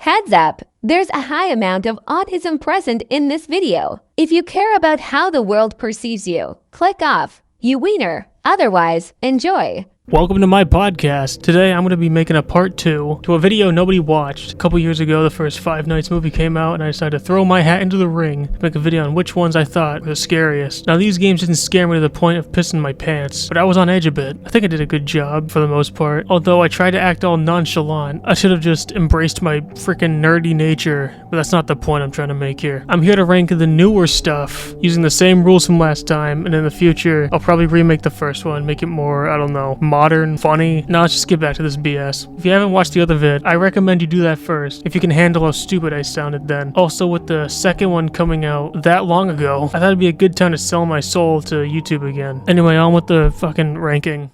Heads up, there's a high amount of autism present in this video. If you care about how the world perceives you, click off. You wiener. Otherwise, enjoy. Welcome to my podcast. Today I'm going to be making a part 2 to a video nobody watched. A couple years ago, the first Five Nights movie came out and I decided to throw my hat into the ring to make a video on which ones I thought were the scariest. Now these games didn't scare me to the point of pissing my pants, but I was on edge a bit. I think I did a good job for the most part, although I tried to act all nonchalant. I should have just embraced my freaking nerdy nature, but that's not the point I'm trying to make here. I'm here to rank the newer stuff using the same rules from last time, and in the future I'll probably remake the first one, make it more, I don't know, modern, funny. Now let's just get back to this BS. If you haven't watched the other vid, I recommend you do that first, if you can handle how stupid I sounded then. Also, with the second one coming out that long ago, I thought it'd be a good time to sell my soul to YouTube again. Anyway, on with the fucking ranking.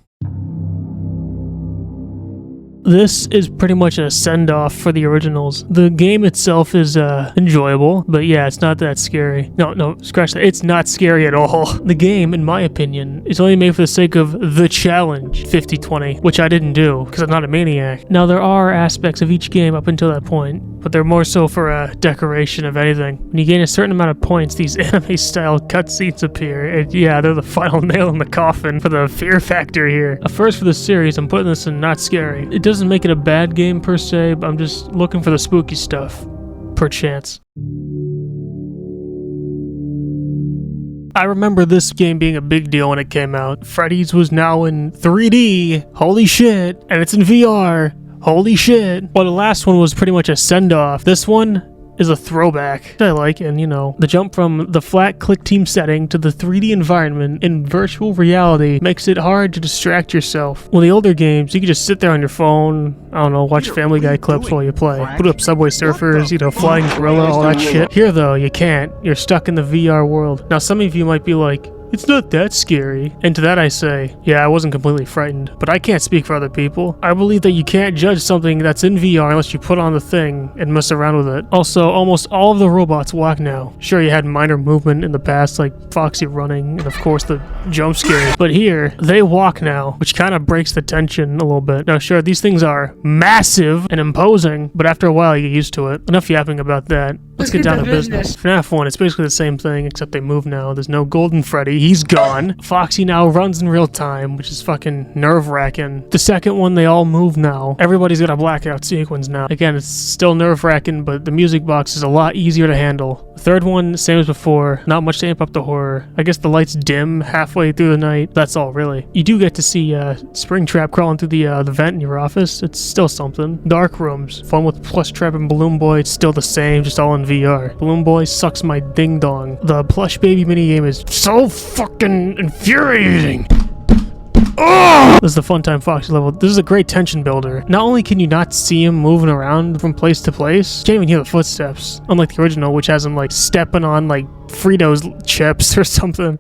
This is pretty much a send-off for the originals. The game itself is enjoyable, but yeah, it's not that scary. No, scratch that. It's not scary at all. The game, in my opinion, is only made for the sake of the challenge 50-20, which I didn't do because I'm not a maniac. Now, there are aspects of each game up until that point, but they're more so for a decoration of anything. When you gain a certain amount of points, these anime-style cutscenes appear, and yeah, they're the final nail in the coffin for the fear factor here. A first for the series, I'm putting this in not scary. It doesn't make it a bad game per se, but I'm just looking for the spooky stuff, perchance. I remember this game being a big deal when it came out. Freddy's was now in 3D, holy shit, and it's in VR. Holy shit. Well, the last one was pretty much a send-off. This one is a throwback. I like, and you know, the jump from the flat click team setting to the 3D environment in virtual reality makes it hard to distract yourself. Well, the older games, you could just sit there on your phone, I don't know, watch Family Guy clips while you play. Put up Subway Surfers, you know, Flying Gorilla, all that shit. Here though, you can't. You're stuck in the VR world. Now some of you might be like, it's not that scary. And to that I say, yeah, I wasn't completely frightened, but I can't speak for other people. I believe that you can't judge something that's in VR unless you put on the thing and mess around with it. Also, almost all of the robots walk now. Sure, you had minor movement in the past, like Foxy running, and of course the jump scares, but here, they walk now, which kind of breaks the tension a little bit. Now sure, these things are massive and imposing, but after a while you get used to it. Enough yapping about that. Let's get down to business. FNaF 1, it's basically the same thing, except they move now. There's no Golden Freddy, he's gone. Foxy now runs in real time, which is fucking nerve-wracking. The second one, they all move now. Everybody's got a blackout sequence now. Again, it's still nerve-wracking, but the music box is a lot easier to handle. The third one, same as before, not much to amp up the horror. I guess the lights dim halfway through the night. That's all, really. You do get to see Springtrap crawling through the vent in your office. It's still something. Dark rooms, fun with Plush Trap and Balloon Boy. It's still the same, just all in VR. Balloon Boy sucks my ding dong. The Plush Baby minigame is so fucking infuriating. Oh! This is the Fun Time Foxy level. This is a great tension builder. Not only can you not see him moving around from place to place, you can't even hear the footsteps. Unlike the original, which has him like stepping on like Fritos chips or something.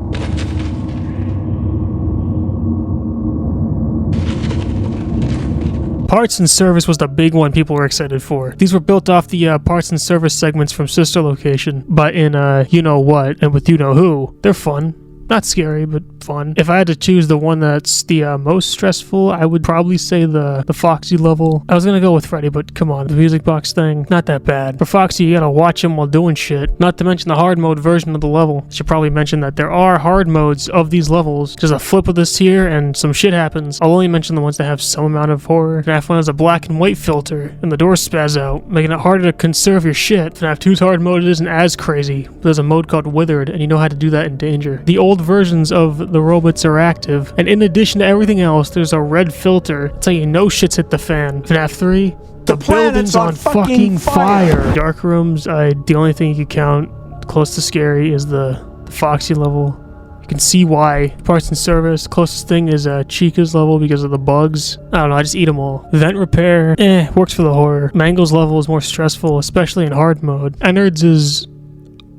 Parts and service was the big one people were excited for. These were built off the parts and service segments from Sister Location, but in you know what and with you know who. They're fun. Not scary, but fun. If I had to choose the one that's the most stressful, I would probably say the Foxy level. I was gonna go with Freddy, but come on, the music box thing, not that bad. For Foxy, you gotta watch him while doing shit. Not to mention the hard mode version of the level. I should probably mention that there are hard modes of these levels. Just a flip of this here and some shit happens. I'll only mention the ones that have some amount of horror. FNaF 1 has a black and white filter, and the doors spaz out, making it harder to conserve your shit. FNaF 2's hard mode isn't as crazy, but there's a mode called Withered, and you know how to do that in Danger. The old versions of the robots are active, and in addition to everything else, there's a red filter. That's how you know shit's hit the fan. FNaF 3, the building's on fucking fire. Dark rooms, the only thing you can count close to scary is the Foxy level. You can see why. Parts and service, closest thing is Chica's level because of the bugs. I don't know, I just eat them all. Vent repair, works for the horror. Mango's level is more stressful, especially in hard mode. Ennard's is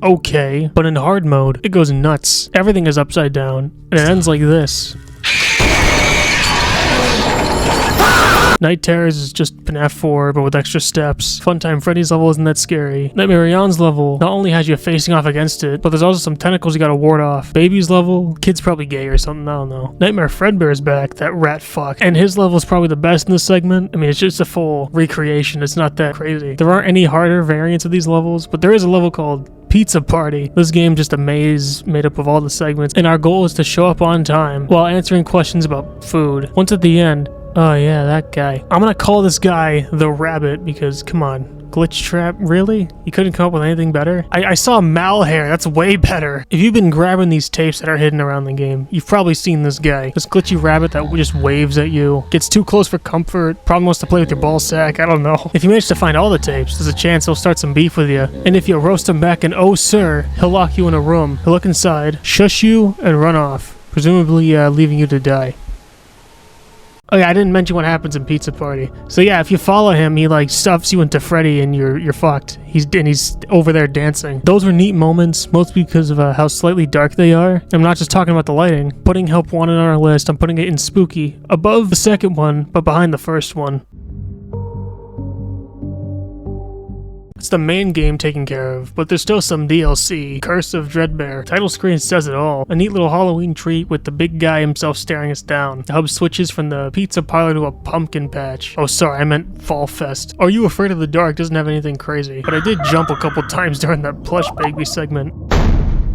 okay, but in hard mode, it goes nuts. Everything is upside down, and it ends like this. Night Terrors is just FNaF 4, but with extra steps. Funtime Freddy's level isn't that scary. Nightmare Beyond's level not only has you facing off against it, but there's also some tentacles you gotta ward off. Baby's level, kid's probably gay or something, I don't know. Nightmare Fredbear's back, that rat fuck. And his level is probably the best in this segment. I mean, it's just a full recreation, it's not that crazy. There aren't any harder variants of these levels, but there is a level called Pizza Party. This game just a maze made up of all the segments, and our goal is to show up on time while answering questions about food. Once at the end, oh yeah, that guy. I'm gonna call this guy the Rabbit because, come on, glitch trap, really? You couldn't come up with anything better? I saw Malhair, that's way better. If you've been grabbing these tapes that are hidden around the game, you've probably seen this guy. This glitchy rabbit that just waves at you, gets too close for comfort, probably wants to play with your ball sack, I don't know. If you manage to find all the tapes, there's a chance he'll start some beef with you. And if you roast him back and oh sir, he'll lock you in a room. He'll look inside, shush you, and run off, presumably leaving you to die. Oh yeah, I didn't mention what happens in Pizza Party. So yeah, if you follow him, he like stuffs you into Freddy and you're fucked. He's over there dancing. Those were neat moments, mostly because of how slightly dark they are. I'm not just talking about the lighting. Putting Help Wanted on our list, I'm putting it in spooky, above the second one, but behind the first one. It's the main game taken care of, but there's still some DLC. Curse of Dreadbear. Title screen says it all. A neat little Halloween treat with the big guy himself staring us down. The hub switches from the pizza parlor to a pumpkin patch. Oh sorry, I meant Fall Fest. Are You Afraid of the Dark doesn't have anything crazy, but I did jump a couple times during that plush baby segment.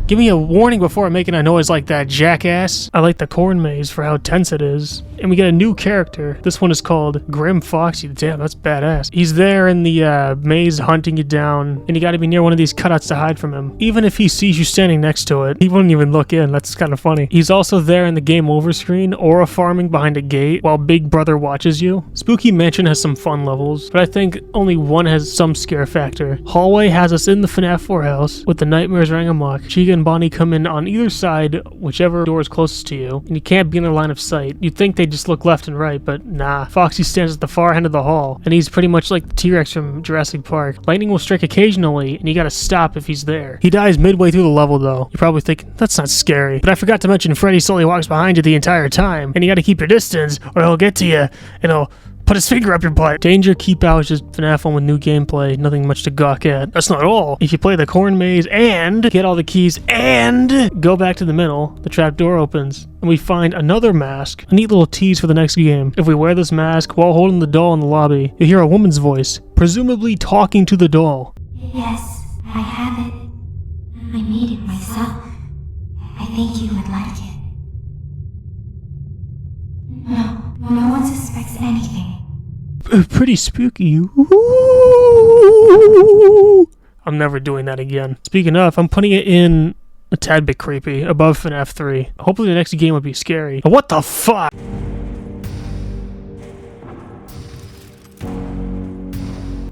Give me a warning before making a noise like that, jackass. I like the corn maze for how tense it is. And we get a new character. This one is called Grim Foxy. Damn, that's badass. He's there in the maze hunting you down, and you gotta be near one of these cutouts to hide from him. Even if he sees you standing next to it, he wouldn't even look in. That's kind of funny. He's also there in the game over screen, aura farming behind a gate while Big Brother watches you. Spooky Mansion has some fun levels, but I think only one has some scare factor. Hallway has us in the FNaF 4 house with the nightmares running amok. Chica and Bonnie come in on either side, whichever door is closest to you, and you can't be in their line of sight. You'd think they just look left and right, but nah. Foxy stands at the far end of the hall, and he's pretty much like the T-Rex from Jurassic Park. Lightning will strike occasionally, and you gotta stop if he's there. He dies midway through the level though. You're probably thinking, that's not scary. But I forgot to mention Freddy slowly walks behind you the entire time, and you gotta keep your distance, or he'll get to you, and he'll put his finger up your butt. Danger Keep Out is just FNaF 1 with new gameplay, nothing much to gawk at. That's not all. If you play the corn maze and get all the keys and go back to the middle, the trap door opens, and we find another mask. A neat little tease for the next game. If we wear this mask while holding the doll in the lobby, you hear a woman's voice, presumably talking to the doll. Yes, I have it. I made it myself. I think you would like it. No one suspects anything. Pretty spooky. Ooh. I'm never doing that again. Speaking of, I'm putting it in a tad bit creepy, above FNaF 3. Hopefully the next game will be scary. What the fuck?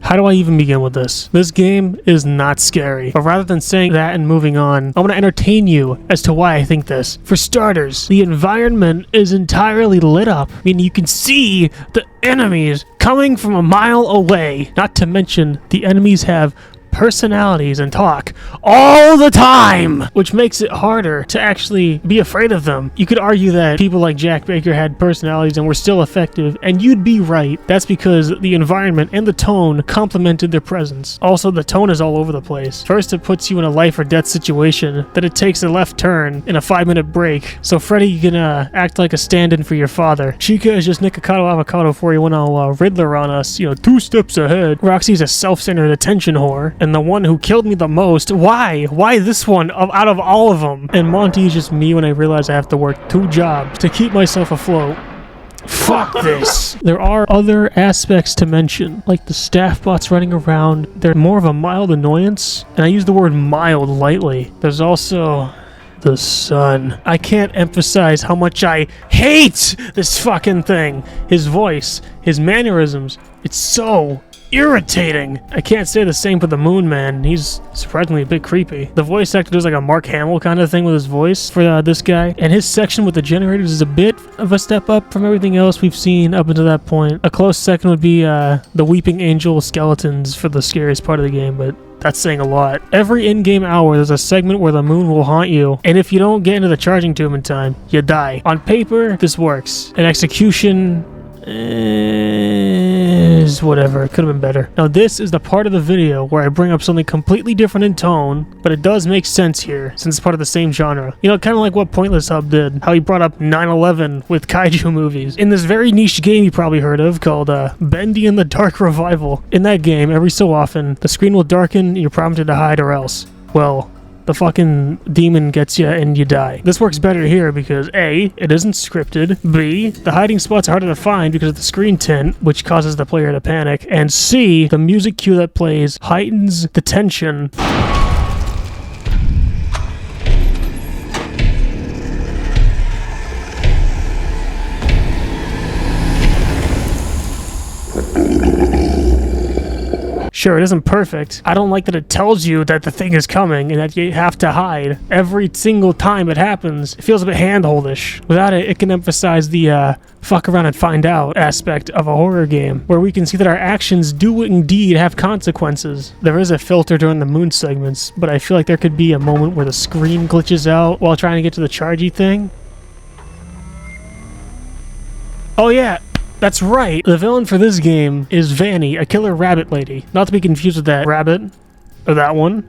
How do I even begin with this? This game is not scary. But rather than saying that and moving on, I want to entertain you as to why I think this. For starters, the environment is entirely lit up. I mean, you can see the enemies coming from a mile away. Not to mention, the enemies have personalities and talk all the time, which makes it harder to actually be afraid of them. You could argue that people like Jack Baker had personalities and were still effective, and you'd be right. That's because the environment and the tone complemented their presence. Also, the tone is all over the place. First, it puts you in a life or death situation, then it takes a left turn in a 5-minute break, so Freddy can act like a stand-in for your father. Chica is just Nikocado Avocado for you when I'll Riddler on us, 2 steps ahead. Roxy's a self-centered attention whore, and the one who killed me the most. Why this one out of all of them? And Monty is just me when I realize I have to work 2 jobs to keep myself afloat. Fuck this. There are other aspects to mention, like the staff bots running around. They're more of a mild annoyance, and I use the word mild lightly. There's also the sun. I can't emphasize how much I hate this fucking thing. His voice, his mannerisms, it's so irritating. I can't say the same for the Moon Man. He's surprisingly a bit creepy. The voice actor does like a Mark Hamill kind of thing with his voice for this guy, and his section with the generators is a bit of a step up from everything else we've seen up until that point. A close second would be the Weeping Angel skeletons for the scariest part of the game, but that's saying a lot. Every in-game hour, there's a segment where the moon will haunt you, and if you don't get into the charging tomb in time, you die. On paper, this works. In execution, Is whatever. It could have been better. Now this is the part of the video where I bring up something completely different in tone, but it does make sense here since it's part of the same genre. You know, kind of like what Pointless Hub did, how he brought up 9/11 with kaiju movies. In this very niche game you probably heard of called Bendy and the Dark Revival. In that game, every so often, the screen will darken and you're prompted to hide or else, well, the fucking demon gets you and you die. This works better here because A, it isn't scripted, B, the hiding spots are harder to find because of the screen tint, which causes the player to panic, and C, the music cue that plays heightens the tension. Sure, it isn't perfect. I don't like that it tells you that the thing is coming and that you have to hide. Every single time it happens, it feels a bit handholdish. Without it, it can emphasize the fuck around and find out aspect of a horror game, where we can see that our actions do indeed have consequences. There is a filter during the moon segments, but I feel like there could be a moment where the screen glitches out while trying to get to the chargy thing. Oh yeah! That's right, the villain for this game is Vanny, a killer rabbit lady. Not to be confused with that rabbit, or that one,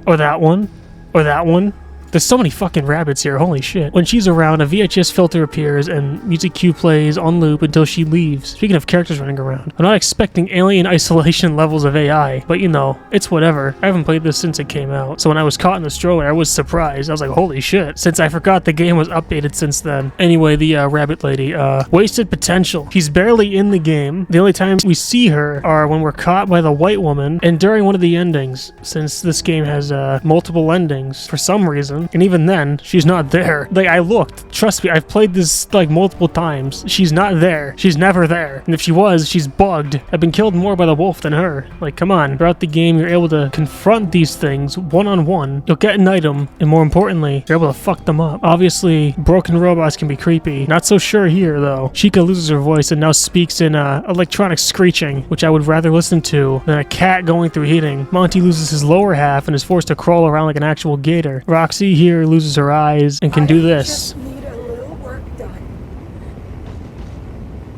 or that one, or that one. There's so many fucking rabbits here, holy shit. When she's around, a VHS filter appears and music cue plays on loop until she leaves. Speaking of characters running around, I'm not expecting alien isolation levels of AI, but you know, it's whatever. I haven't played this since it came out, so when I was caught in the stroller, I was surprised. I was like, holy shit, since I forgot the game was updated since then. Anyway, the rabbit lady, wasted potential. She's barely in the game. The only times we see her are when we're caught by the white woman, and during one of the endings, since this game has multiple endings for some reason. And even then, she's not there. Like, I looked. Trust me, I've played this, like, multiple times. She's not there. She's never there. And if she was, she's bugged. I've been killed more by the wolf than her. Like, come on. Throughout the game, you're able to confront these things one-on-one. You'll get an item, and more importantly, you're able to fuck them up. Obviously, broken robots can be creepy. Not so sure here, though. Chica loses her voice and now speaks in electronic screeching, which I would rather listen to than a cat going through heating. Monty loses his lower half and is forced to crawl around like an actual gator. Roxy here loses her eyes and can do this.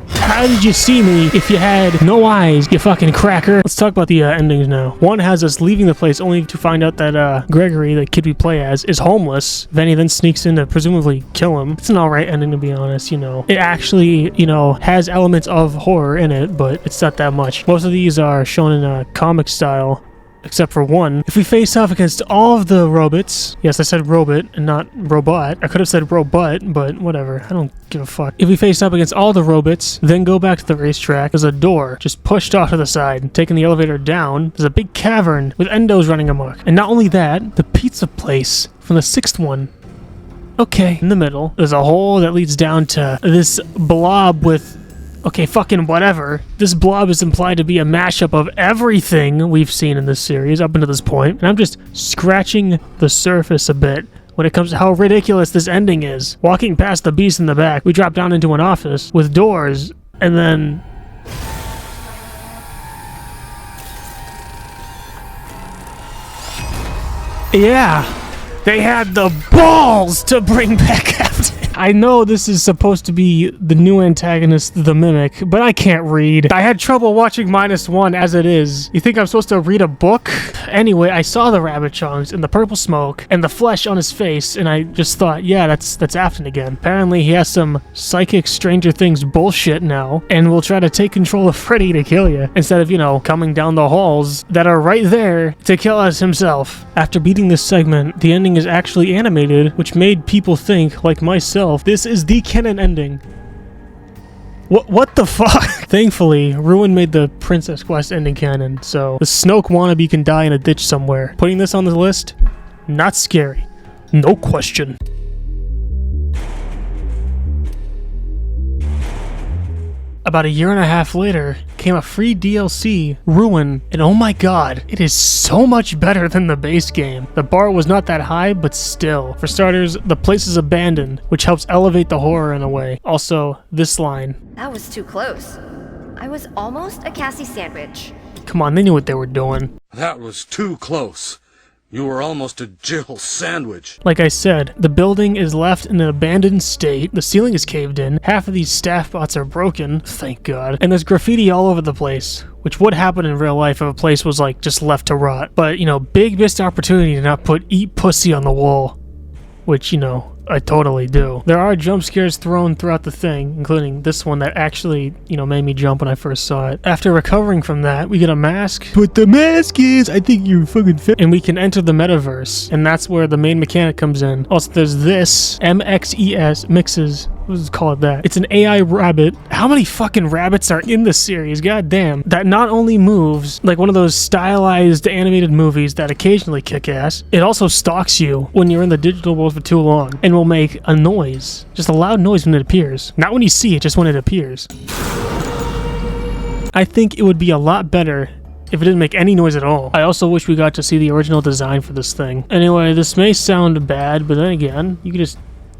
How did you see me if you had no eyes, you fucking cracker? Let's talk about the endings now. One has us leaving the place only to find out that Gregory, the kid we play as, is homeless. Vanny then sneaks in to presumably kill him. It's an alright ending, to be honest, you know. It actually, you know, has elements of horror in it, but it's not that much. Most of these are shown in a comic style, except for one. If we face off against all of the robots, yes, I said robot and not robot. I could have said robot, but whatever. I don't give a fuck. If we face up against all the robots, then go back to the racetrack, there's a door just pushed off to the side. Taking the elevator down, there's a big cavern with endos running amok. And not only that, the pizza place from the sixth one. Okay, in the middle, there's a hole that leads down to this blob with... Okay, fucking whatever. This blob is implied to be a mashup of everything we've seen in this series up until this point, and I'm just scratching the surface a bit when it comes to how ridiculous this ending is. Walking past the beast in the back, we drop down into an office with doors, and then... Yeah, they had the balls to bring back Captain. I know this is supposed to be the new antagonist, the Mimic, but I can't read. I had trouble watching -1 as it is. You think I'm supposed to read a book? Anyway, I saw the rabbit chunks and the purple smoke and the flesh on his face, and I just thought, yeah, that's Afton again. Apparently he has some psychic Stranger Things bullshit now, and will try to take control of Freddy to kill you, instead of, you know, coming down the halls that are right there to kill us himself. After beating this segment, the ending is actually animated, which made people think, like myself, this is the canon ending. What the fuck? Thankfully, Ruin made the Princess Quest ending canon, so the Snoke wannabe can die in a ditch somewhere. Putting this on the list? Not scary. No question. About a year and a half later, came a free DLC, Ruin, and oh my god, it is so much better than the base game. The bar was not that high, but still. For starters, the place is abandoned, which helps elevate the horror in a way. Also, this line. That was too close. I was almost a Cassie sandwich. Come on, they knew what they were doing. That was too close. You were almost a Jill sandwich. Like I said, the building is left in an abandoned state, the ceiling is caved in, half of these staff bots are broken, thank God, and there's graffiti all over the place, which would happen in real life if a place was like just left to rot. But, you know, big missed opportunity to not put "eat pussy" on the wall, which, you know, I totally do. There are jump scares thrown throughout the thing, including this one that actually, you know, made me jump when I first saw it. After recovering from that, we get a mask. But the mask is, I think you're fucking fit. And we can enter the metaverse, and that's where the main mechanic comes in. Also, there's this MXES mixes. Let's call it that. It's an AI rabbit. How many fucking rabbits are in this series? God damn. That not only moves like one of those stylized animated movies that occasionally kick ass, it also stalks you when you're in the digital world for too long and will make a noise. Just a loud noise when it appears. Not when you see it, just when it appears. I think it would be a lot better if it didn't make any noise at all. I also wish we got to see the original design for this thing. Anyway, this may sound bad, but then again, you could just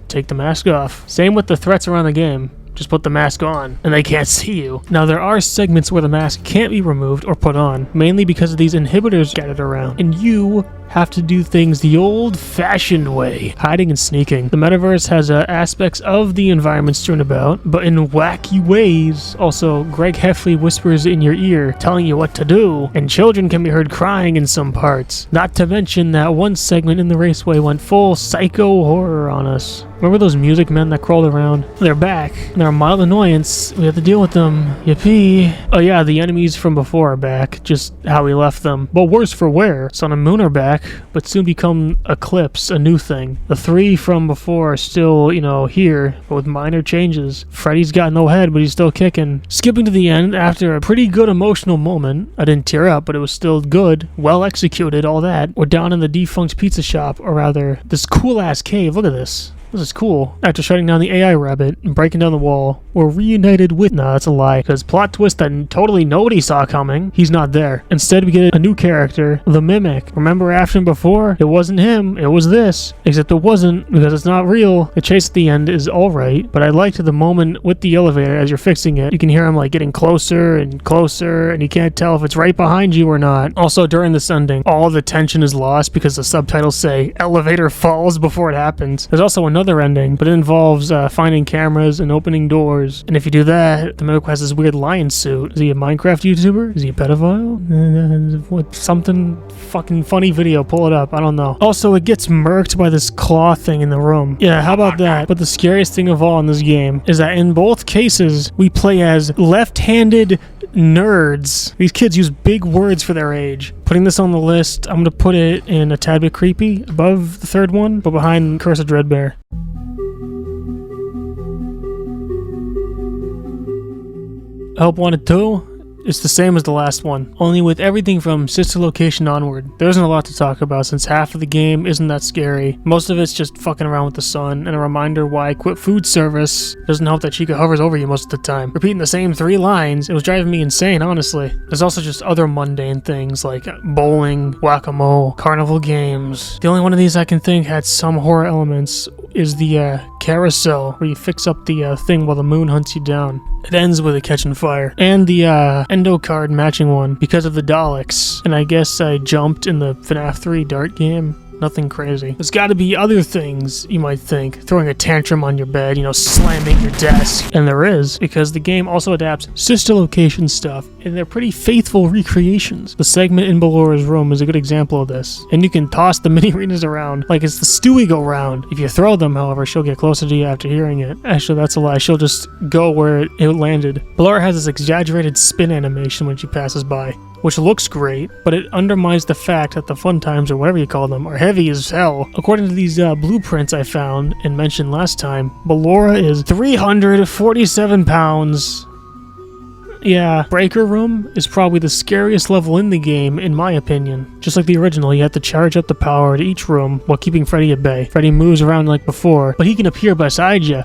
take the mask off. Same with the threats around the game. Just put the mask on, and they can't see you. Now, there are segments where the mask can't be removed or put on, mainly because of these inhibitors scattered around, and you have to do things the old-fashioned way, hiding and sneaking. The metaverse has aspects of the environment strewn about, but in wacky ways. Also, Greg Heffley whispers in your ear, telling you what to do, and children can be heard crying in some parts. Not to mention that one segment in the raceway went full psycho horror on us. Remember those music men that crawled around? They're back. They're a mild annoyance. We have to deal with them. Yippee. Oh yeah, the enemies from before are back. Just how we left them. But worse for wear. Sun and Moon are back, but soon become Eclipse, a new thing. The three from before are still, you know, here, but with minor changes. Freddy's got no head, but he's still kicking. Skipping to the end, after a pretty good emotional moment. I didn't tear up, but it was still good. Well executed, all that. We're down in the defunct pizza shop, or rather, this cool-ass cave. Look at this. This is cool. After shutting down the AI rabbit and breaking down the wall, we're reunited with... Nah, that's a lie. Because plot twist that totally nobody saw coming. He's not there. Instead, we get a new character, the Mimic. Remember after him before? It wasn't him. It was this. Except it wasn't, because it's not real. The chase at the end is alright, but I liked the moment with the elevator as you're fixing it. You can hear him like getting closer and closer, and you can't tell if it's right behind you or not. Also, during this ending, all the tension is lost because the subtitles say elevator falls before it happens. There's also another ending, but it involves finding cameras and opening doors. And if you do that, the Mimic has this weird lion suit. Is he a Minecraft YouTuber? Is he a pedophile? What? Something fucking funny video. Pull it up. I don't know. Also, it gets murked by this claw thing in the room. Yeah, how about that? But the scariest thing of all in this game is that in both cases, we play as left-handed nerds. These kids use big words for their age. Putting this on the list, I'm gonna put it in a tad bit creepy, above the third one, but behind Curse of Dreadbear. Help Wanted 2? It's the same as the last one, only with everything from sister location onward. There isn't a lot to talk about since half of the game isn't that scary. Most of it's just fucking around with the sun, and a reminder why I quit food service. Doesn't help that Chica hovers over you most of the time. Repeating the same 3 lines, it was driving me insane, honestly. There's also just other mundane things like bowling, whack-a-mole, carnival games. The only one of these I can think had some horror elements is the carousel, where you fix up the thing while the moon hunts you down. It ends with it catching fire. And the endo card matching one because of the Daleks. And I guess I jumped in the FNaF 3 dart game. Nothing crazy. There's gotta be other things, you might think. Throwing a tantrum on your bed, you know, slamming your desk. And there is, because the game also adapts sister location stuff, and they're pretty faithful recreations. The segment in Bellora's room is a good example of this. And you can toss the mini arenas around like it's the Stewie go round. If you throw them, however, she'll get closer to you after hearing it. Actually, that's a lie. She'll just go where it landed. Bellora has this exaggerated spin animation when she passes by, which looks great, but it undermines the fact that the fun times, or whatever you call them, are heavy as hell. According to these blueprints I found and mentioned last time, Bellora is 347 pounds. Yeah, Breaker Room is probably the scariest level in the game, in my opinion. Just like the original, you have to charge up the power to each room while keeping Freddy at bay. Freddy moves around like before, but he can appear beside you.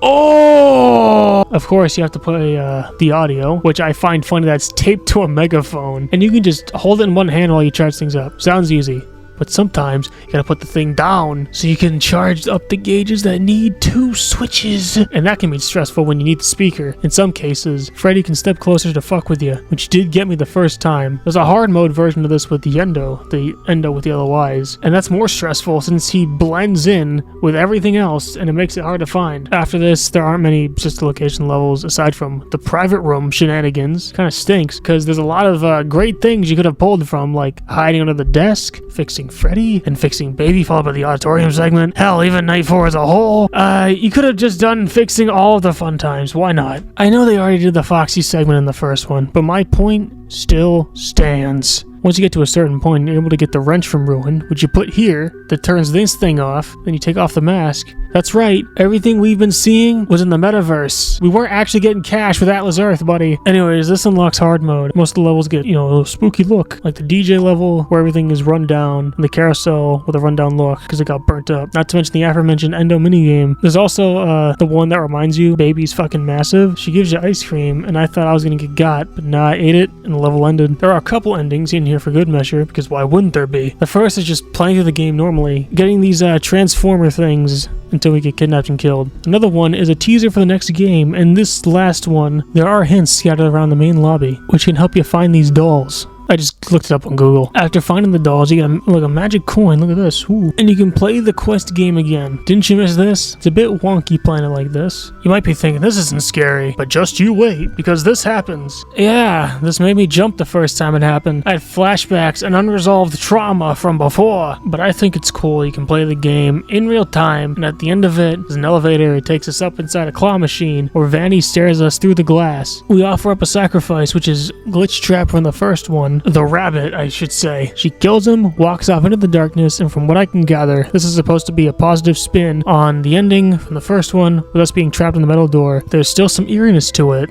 Oh! Of course, you have to play the audio, which I find funny that's taped to a megaphone. And you can just hold it in one hand while you charge things up. Sounds easy. but sometimes you gotta put the thing down so you can charge up the gauges that need 2 switches. And that can be stressful when you need the speaker. In some cases, Freddy can step closer to fuck with you, which did get me the first time. There's a hard mode version of this with the Endo with the yellow eyes, and that's more stressful since he blends in with everything else and it makes it hard to find. After this, there aren't many sister location levels aside from the private room shenanigans. Kind of stinks because there's a lot of great things you could have pulled from, like hiding under the desk, fixing Freddy, and fixing Baby, followed by the auditorium segment. Hell, even Night 4 as a whole. You could have just done fixing all of the fun times. Why not? I know they already did the Foxy segment in the first one, but my point still stands. Once you get to a certain point, you're able to get the wrench from Ruin, which you put here, that turns this thing off, then you take off the mask. That's right, everything we've been seeing was in the metaverse. We weren't actually getting cash with Atlas Earth, buddy. Anyways, this unlocks hard mode. Most of the levels get, a little spooky look, like the DJ level, where everything is run down, and the carousel with a rundown look, because it got burnt up. Not to mention the aforementioned Endo minigame. There's also the one that reminds you, Baby's fucking massive. She gives you ice cream, and I thought I was gonna get got, but nah, I ate it, and the level ended. There are a couple endings in here for good measure, because why wouldn't there be? The first is just playing through the game normally, getting these transformer things until we get kidnapped and killed. Another one is a teaser for the next game, and this last one, there are hints scattered around the main lobby, which can help you find these dolls. I just looked it up on Google. After finding the dolls, you get a magic coin. Look at this. Ooh. And you can play the quest game again. Didn't you miss this? It's a bit wonky playing it like this. You might be thinking, this isn't scary, but just you wait, because this happens. Yeah, this made me jump the first time it happened. I had flashbacks and unresolved trauma from before, but I think it's cool. You can play the game in real time, and at the end of it, there's an elevator. It takes us up inside a claw machine, where Vanny stares us through the glass. We offer up a sacrifice, which is Glitch Trap from the first one. The rabbit, I should say. She kills him, walks off into the darkness, and from what I can gather, this is supposed to be a positive spin on the ending from the first one, with us being trapped in the metal door. There's still some eeriness to it.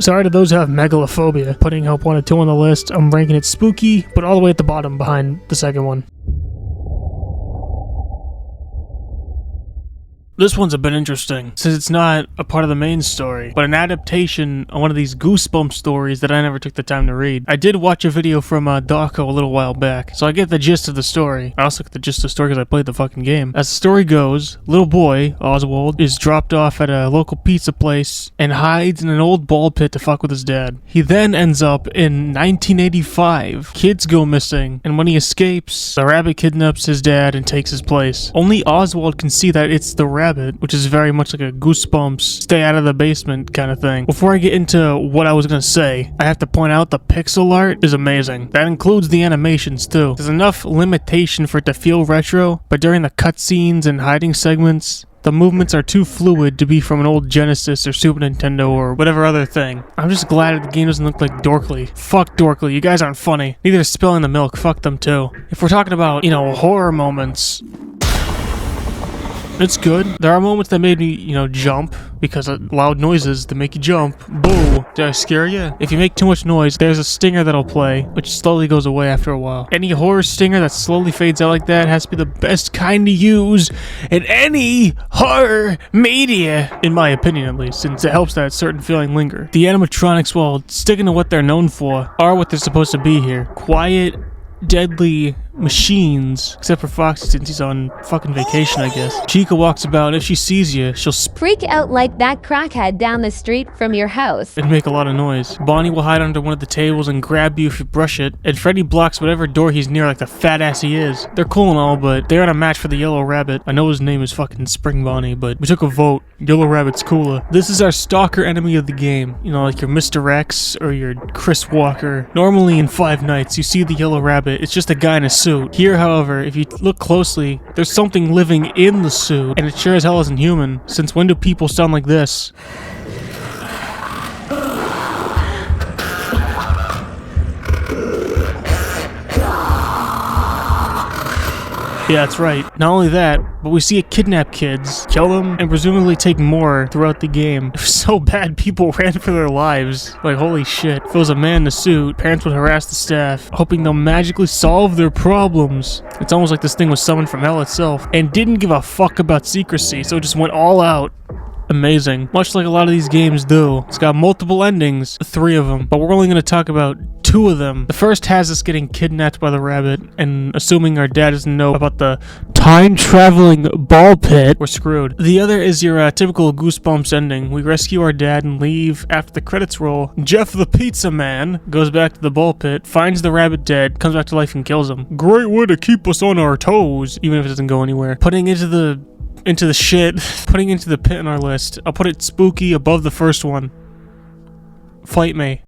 Sorry to those who have megalophobia. Putting Help 1 and 2 on the list, I'm ranking it spooky, but all the way at the bottom behind the second one. This one's a bit interesting, since it's not a part of the main story, but an adaptation on one of these Goosebumps stories that I never took the time to read. I did watch a video from Darko a little while back, so I get the gist of the story. I also get the gist of the story because I played the fucking game. As the story goes, little boy, Oswald, is dropped off at a local pizza place and hides in an old ball pit to fuck with his dad. He then ends up in 1985. Kids go missing, and when he escapes, the rabbit kidnaps his dad and takes his place. Only Oswald can see that it's the rabbit, which is very much like a Goosebumps, stay out of the basement kind of thing. Before I get into what I was gonna say, I have to point out the pixel art is amazing. That includes the animations too. There's enough limitation for it to feel retro, but during the cutscenes and hiding segments, the movements are too fluid to be from an old Genesis or Super Nintendo or whatever other thing. I'm just glad the game doesn't look like Dorkly. Fuck Dorkly, you guys aren't funny. Neither is Spilling the Milk, fuck them too. If we're talking about, horror moments, it's good. There are moments that made me, jump because of loud noises that make you jump. Boo! Did I scare you? If you make too much noise, there's a stinger that'll play, which slowly goes away after a while. Any horror stinger that slowly fades out like that has to be the best kind to use in any horror media, in my opinion at least, since it helps that certain feeling linger. The animatronics, while sticking to what they're known for, are what they're supposed to be here. Quiet, deadly machines, except for Foxy since he's on fucking vacation, I guess. Chica walks about, and if she sees you, she'll Freak out like that crackhead down the street from your house. and make a lot of noise. Bonnie will hide under one of the tables and grab you if you brush it, and Freddy blocks whatever door he's near like the fat ass he is. They're cool and all, but they're not a match for the Yellow Rabbit. I know his name is fucking Spring Bonnie, but we took a vote. Yellow Rabbit's cooler. This is our stalker enemy of the game. Like your Mr. X or your Chris Walker. Normally in Five Nights, you see the Yellow Rabbit. It's just a guy in a suit. Here, however, if you look closely, there's something living in the suit, and it sure as hell isn't human, since when do people sound like this? Yeah, that's right. Not only that, but we see it kidnap kids, kill them, and presumably take more throughout the game. It was so bad people ran for their lives. Like, holy shit. If it was a man in a suit, parents would harass the staff, hoping they'll magically solve their problems. It's almost like this thing was summoned from hell itself, and didn't give a fuck about secrecy, so it just went all out. amazing, much like a lot of these games do. It's got multiple endings, 3 of them, but we're only going to talk about 2 of them. The first has us getting kidnapped by the rabbit, and assuming our dad doesn't know about the time-traveling ball pit, we're screwed. The other is your typical Goosebumps ending. We rescue our dad and leave. After the credits roll, Jeff the Pizza Man goes back to the ball pit, finds the rabbit dead, comes back to life and kills him. Great way to keep us on our toes, even if it doesn't go anywhere. Putting into the shit, putting into the pit on our list. I'll put it spooky above the first one. Fight me.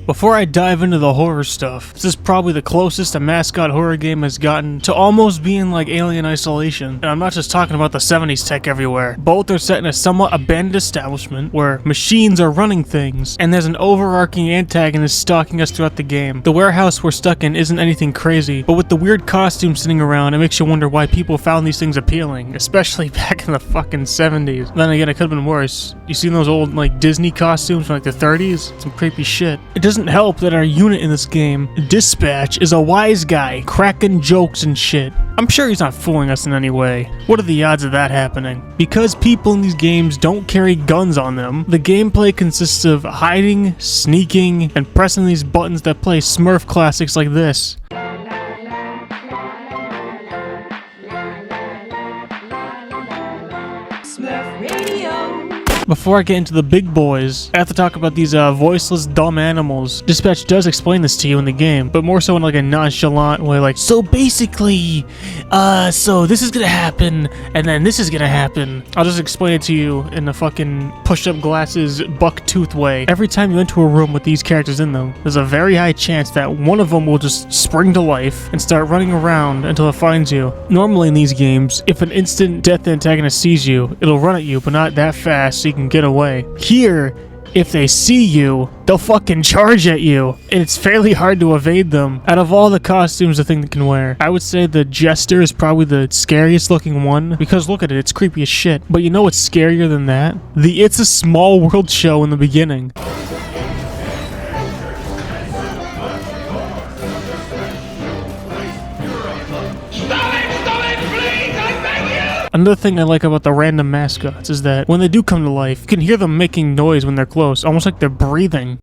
Before I dive into the horror stuff, this is probably the closest a mascot horror game has gotten to almost being like Alien Isolation. And I'm not just talking about the 70s tech everywhere. Both are set in a somewhat abandoned establishment where machines are running things, and there's an overarching antagonist stalking us throughout the game. The warehouse we're stuck in isn't anything crazy, but with the weird costumes sitting around, it makes you wonder why people found these things appealing, especially back in the fucking 70s. Then again, it could have been worse. You seen those old like Disney costumes from like the 30s? Some creepy shit. It doesn't help that our unit in this game, Dispatch, is a wise guy, cracking jokes and shit. I'm sure he's not fooling us in any way. What are the odds of that happening? Because people in these games don't carry guns on them, the gameplay consists of hiding, sneaking, and pressing these buttons that play Smurf classics like this. Before I get into the big boys, I have to talk about these voiceless, dumb animals. Dispatch does explain this to you in the game, but more so in like a nonchalant way, like, so basically, so this is gonna happen, and then this is gonna happen. I'll just explain it to you in a fucking push-up glasses, buck-tooth way. Every time you enter a room with these characters in them, there's a very high chance that one of them will just spring to life and start running around until it finds you. Normally in these games, if an instant death antagonist sees you, it'll run at you, but not that fast, so you can get away. Here, if they see you, they'll fucking charge at you, and it's fairly hard to evade them. Out of all the costumes the thing can wear, I would say the Jester is probably the scariest looking one, because look at it, it's creepy as shit. But you know what's scarier than that? The It's a Small World show in the beginning. Another thing I like about the random mascots is that when they do come to life, you can hear them making noise when they're close, almost like they're breathing.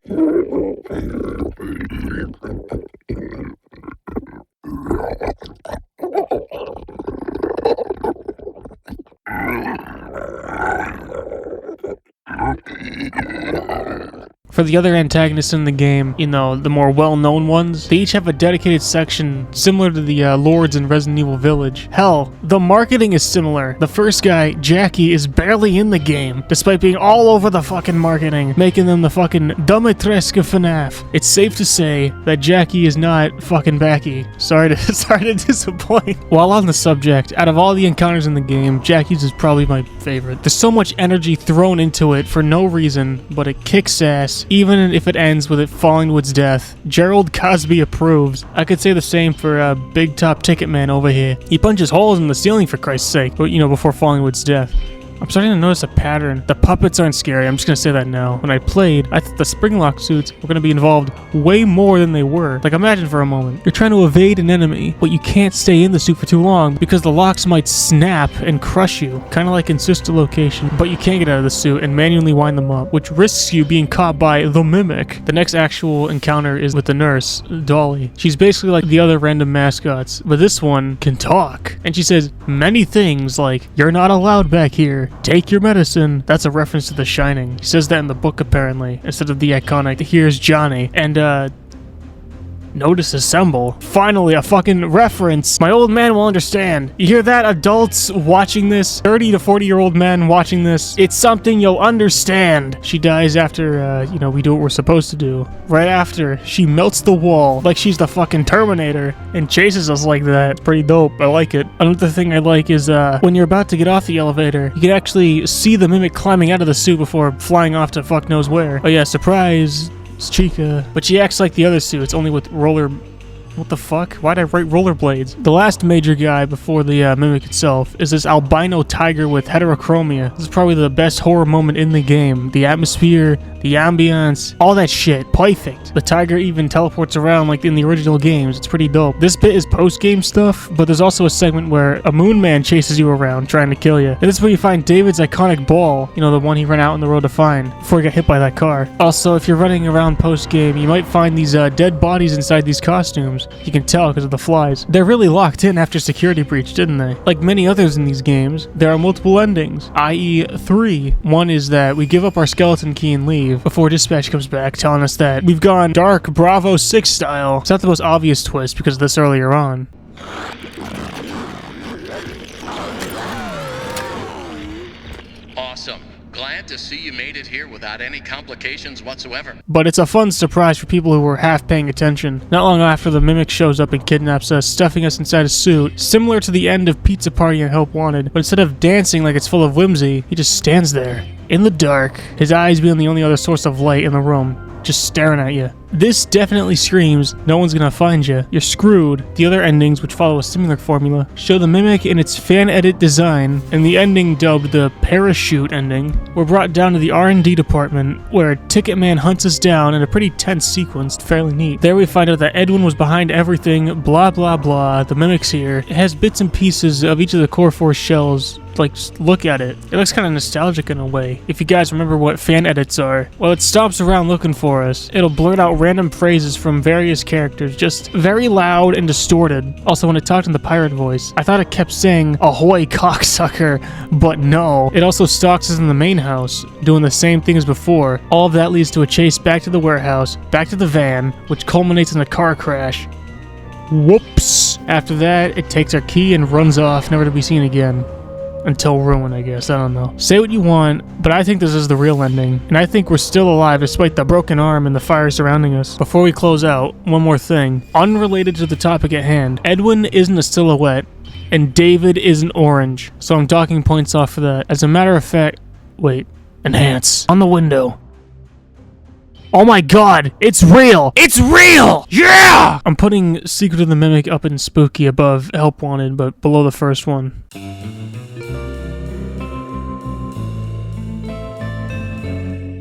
For the other antagonists in the game, you know, the more well-known ones, they each have a dedicated section similar to the Lords in Resident Evil Village. Hell, the marketing is similar. The first guy, Jackie, is barely in the game, despite being all over the fucking marketing, making them the fucking Domitresk of FNaF. It's safe to say that Jackie is not fucking Backy. Sorry to disappoint. While on the subject, out of all the encounters in the game, Jackie's is probably my favorite. There's so much energy thrown into it for no reason, but it kicks ass. Even if it ends with it falling to its death. Gerald Cosby approves. I could say the same for Big Top Ticket Man over here. He punches holes in the ceiling for Christ's sake, but you know, before falling to its death. I'm starting to notice a pattern. The puppets aren't scary, I'm just gonna say that now. When I played, I thought the Springlock suits were gonna be involved way more than they were. Like, imagine for a moment, you're trying to evade an enemy, but you can't stay in the suit for too long because the locks might snap and crush you, kind of like in Sister Location, but you can't get out of the suit and manually wind them up, which risks you being caught by the Mimic. The next actual encounter is with the nurse, Dolly. She's basically like the other random mascots, but this one can talk. And she says many things like, "You're not allowed back here. Take your medicine." That's a reference to The Shining. He says that in the book, apparently, instead of the iconic "Here's Johnny." And notice assemble. Finally, a fucking reference. My old man will understand. You hear that, adults watching this? 30 to 40-year-old men watching this? It's something you'll understand. She dies after, you know, we do what we're supposed to do. Right after, she melts the wall like she's the fucking Terminator and chases us like that. Pretty dope. I like it. Another thing I like is, when you're about to get off the elevator, you can actually see the Mimic climbing out of the suit before flying off to fuck knows where. Oh yeah, surprise. It's Chica. But she acts like the other suits, only with what the fuck? Why'd I write rollerblades? The last major guy before the Mimic itself is this albino tiger with heterochromia. This is probably the best horror moment in the game. The atmosphere, the ambience, all that shit, perfect. The tiger even teleports around like in the original games. It's pretty dope. This bit is post-game stuff, but there's also a segment where a moon man chases you around trying to kill you. And this is where you find David's iconic ball, you know, the one he ran out on the road to find before he got hit by that car. Also, if you're running around post-game, you might find these dead bodies inside these costumes. You can tell because of the flies. They're really locked in after security breach, didn't they? Like many others in these games, there are multiple endings, i.e. 3. One is that we give up our skeleton key and leave before dispatch comes back telling us that we've gone dark Bravo 6 style. It's not the most obvious twist because of this earlier on. Awesome. Glad to see you made it here without any complications whatsoever. But it's a fun surprise for people who were half paying attention. Not long after, the mimic shows up and kidnaps us, stuffing us inside a suit, similar to the end of Pizza Party and Help Wanted, but instead of dancing like it's full of whimsy, he just stands there, in the dark, his eyes being the only other source of light in the room, just staring at you. This definitely screams, no one's gonna find you. You're screwed. The other endings, which follow a similar formula, show the mimic in its fan edit design, and the ending dubbed the parachute ending, were brought down to the R&D department, where Ticketman hunts us down in a pretty tense sequence, fairly neat. There we find out that Edwin was behind everything, blah blah blah, the mimic's here. It has bits and pieces of each of the Core Force shells. Like, just look at it. It looks kind of nostalgic in a way. If you guys remember what fan edits are, well, it stomps around looking for us. It'll blurt out random phrases from various characters, just very loud and distorted. Also, when it talked in the pirate voice, I thought it kept saying, "Ahoy, cocksucker," but no. It also stalks us in the main house, doing the same thing as before. All of that leads to a chase back to the warehouse, back to the van, which culminates in a car crash. Whoops! After that, it takes our key and runs off, never to be seen again. Until ruin, I guess. I don't know. Say what you want, but I think this is the real ending. And I think we're still alive despite the broken arm and the fire surrounding us. Before we close out, one more thing. Unrelated to the topic at hand. Edwin isn't a silhouette, and David isn't orange. So I'm docking points off for that. As a matter of fact... Wait. Enhance. On the window. Oh my god, it's real! It's real! Yeah! I'm putting Secret of the Mimic up in Spooky above Help Wanted, but below the first one.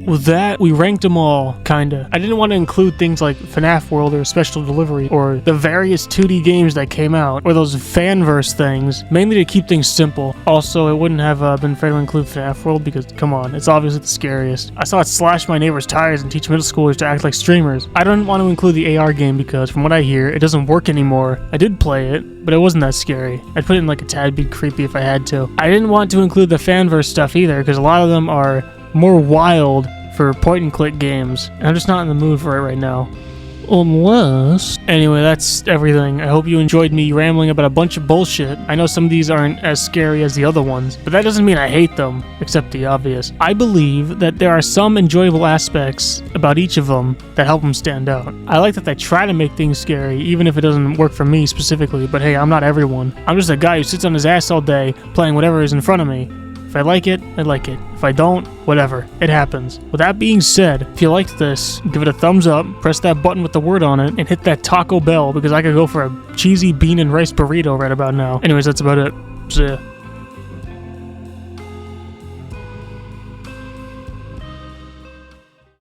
With that, we ranked them all, kinda. I didn't want to include things like FNaF World or Special Delivery or the various 2D games that came out or those fanverse things, mainly to keep things simple. Also, it wouldn't have been fair to include FNaF World because, come on, it's obviously the scariest. I saw it slash my neighbor's tires and teach middle schoolers to act like streamers. I didn't want to include the AR game because, from what I hear, it doesn't work anymore. I did play it, but it wasn't that scary. I'd put it in like a tad bit creepy if I had to. I didn't want to include the fanverse stuff either because a lot of them are more wild for point-and-click games, and I'm just not in the mood for it right now. Unless... Anyway, that's everything. I hope you enjoyed me rambling about a bunch of bullshit. I know some of these aren't as scary as the other ones, but that doesn't mean I hate them, except the obvious. I believe that there are some enjoyable aspects about each of them that help them stand out. I like that they try to make things scary, even if it doesn't work for me specifically, but hey, I'm not everyone. I'm just a guy who sits on his ass all day, playing whatever is in front of me. If I like it, I like it. If I don't, whatever. It happens. With that being said, if you liked this, give it a thumbs up, press that button with the word on it, and hit that Taco Bell because I could go for a cheesy bean and rice burrito right about now. Anyways, that's about it. See ya.